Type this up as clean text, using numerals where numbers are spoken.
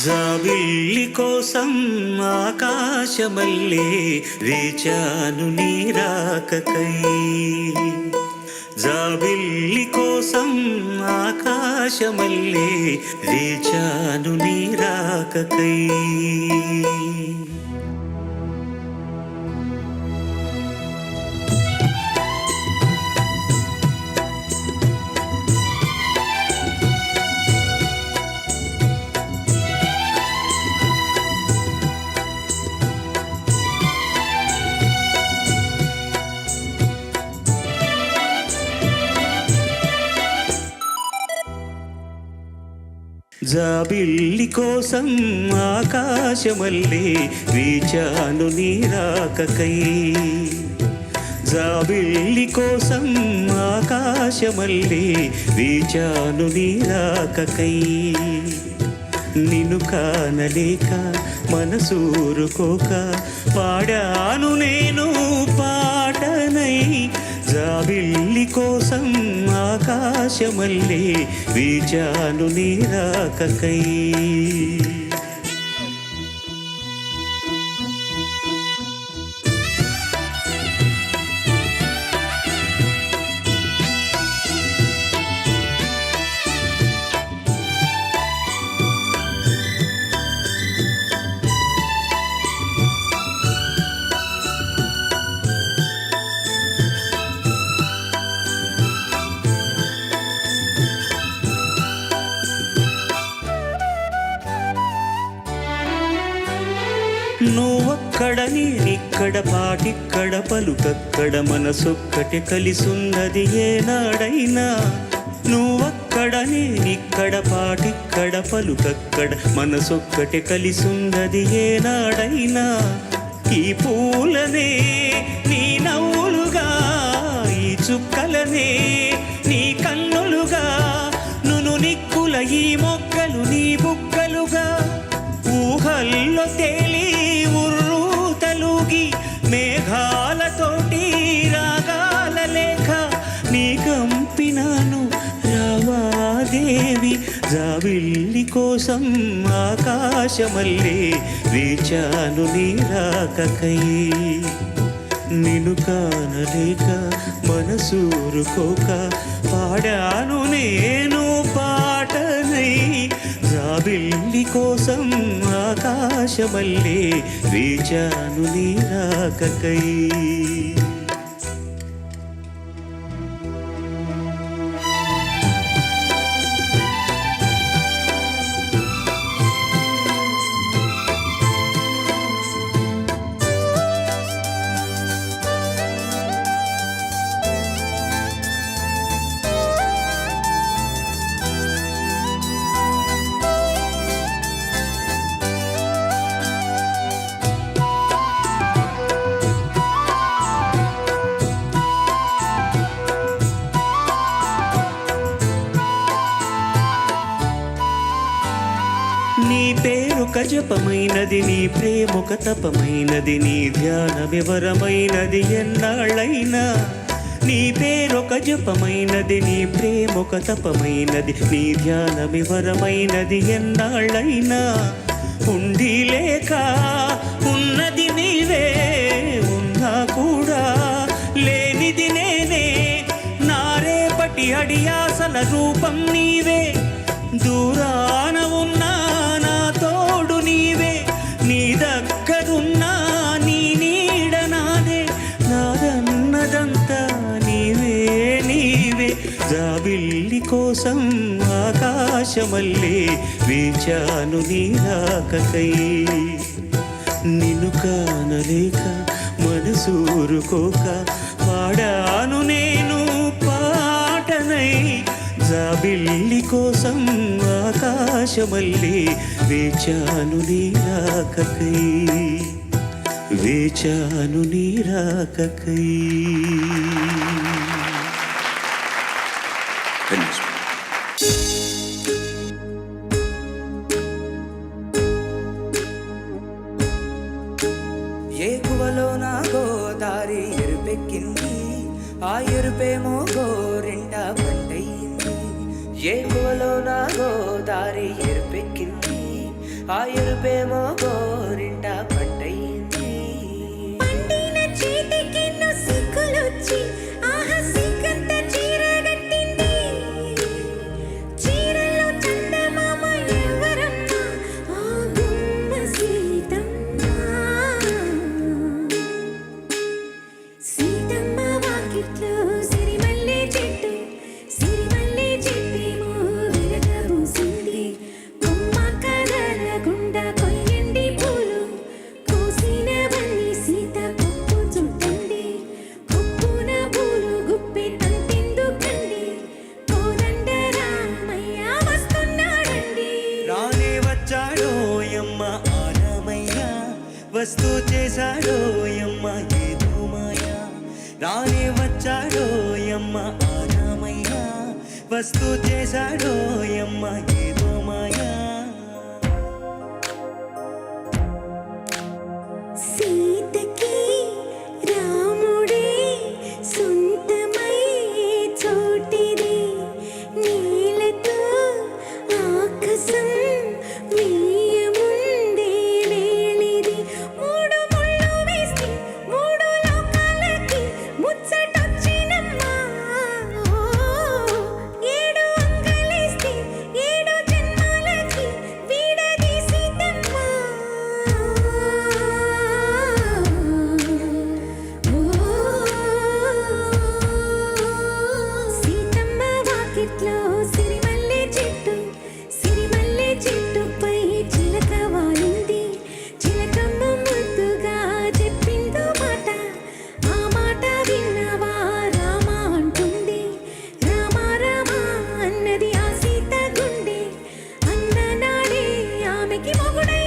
జాబిల్లి కోసం ఆకాశమల్లే వేచాను నీ రాకకై. జాబిల్లి కోసం ఆకాశమల్లే వేచాను నీ రాకకై. జాబిల్లి కోసం ఆకాశమల్లే వేచాను నీ రాకకై. జాబిల్లి కోసం ఆకాశమల్లే వేచాను నీ రాకకై. నిన్ను కానలేక మనసూరుకోక పాడాను నేను పాటనై. జాబిల్లి కోసం ఆకాశమల్లే వేచాను నీ రాకకై. నువ్వక్కడ నేనిక్కడ పాటిక్కడ పలుకక్కడ మనసొక్కటి కలిసున్నది ఏనాడైనా. నువ్వక్కడ నేనిక్కడ పాటిక్కడ పలుకక్కడ మనసొక్కటి కలిసున్నది ఏనాడైనా. ఈ పూలనే నీ నవ్వులుగా, ఈ చుక్కలనే నీ కన్నులుగా, నును నిక్కుల ఈ మొక్కలు నీ బుక్కలుగా, ఊహల్లో తేలి ఉర్రు తలుగి మేఘాలతోటి రాగాల లేఖ నీ కంపినాను రావాదేవి. జాబిల్లి కోసం ఆకాశమల్లే వేచాను నీ రాకకై. నిన్ను కానలేక మనసూరుకోక పాడాను నేను పాటనై. జాబిల్లి కోసం ఆకాశమల్లే వేచాను నీ రాకకై. నీ పేరొక జపమైనది, నీ ప్రేమొక తపమైనది, నీ ధ్యానమివరమైనది ఎన్నాళ్ళైనా. నీ పేరొక జపమైనది, నీ ప్రేమొక తపమైనది, నీ ధ్యానమివరమైనది ఎన్నాళ్ళైనా. ఉండి లేక ఉన్నది నీవే, ఉన్నా కూడా లేనిది నేనే. నా రేపటి అడియాసల రూపం నీవే, దూరాన ఉన్నా నా తోడు నీవే. నీ దగ్గరున్నా నీ నీడ నాదే, నాదన్నదంతా నీవే నీవే. జాబిల్లి కోసం ఆకాశమల్లే వేచాను నీ రాకకై. నిన్ను కానలేక మనసూరుకోక పాడాను నేను పాటనై. జాబిల్లి కోసం ఆకాశమల్లే వేచాను నీ రాకకై. వేచాను నీ రాకకై. ఏకువలో నా గోదారి ఎరుపెక్కింది, ఆ ఎరుపేమో గోరింట పంటయింది. ఏకువలో నా గోదారి ఎరుపెక్కింది, ఆ ఎరుపేమో గోరింట పట్టయింది. పండిన చేతికెన్నో సిగ్గులొచ్చి ఆహా సిగ్గంత చీరగట్టింది. చీరలో చందమామ ఎవరమ్మా? ఆ గుమ్మ సీతమ్మ. సీతమ్మ వాకిట్లో సిరిమల్లె చెట్టు, సిరిమల్లె చెట్టేమో విరగబూసింది. కొమ్మ కదలకుండా కొయ్యండి పూలు, కోసినవన్నీ సీత పప్పు చుట్టండి. పప్పున పూలు గుప్పే తంతెందుకండి, కోదండ రామయ్య వస్తున్నాడండి. రానే వచ్చాడో యమ్మ ఆరామయ్య, వస్తూ చేశాడో యమ్మ ఏదో మాయ. రానే వచ్చాడో యమ్మ ఆరామయ్య, వస్తూ చేశాడో యమ్మ ఏదో మాయా. సీతకి రాముడే సొంతమయ్యే చోటిది, నీలతో ఆకాశం వేయముందే వేళిది. మూడు ముళ్ళు వేస్తే మూడు లోకాలకి ముచ్చటొచ్చినమ్మా. ఏడు అంగలేస్తే ఏడు జన్మాలకి వీడదీసిద్దమ్మా. సీతమ్మ వాకిట్లో సిరిమల్లె చెట్టు, సిరిమల్లె చెట్టుపై చిలక వాలింది. చిలకమ్మ ముద్దుగా చెప్పిందో మాట, ఆ మాట విన్నవా రామ అంటుంది. రామ రామ అన్నది ఆ సీత గుండె, అన్ననాడే ఆమెకి మొగుడై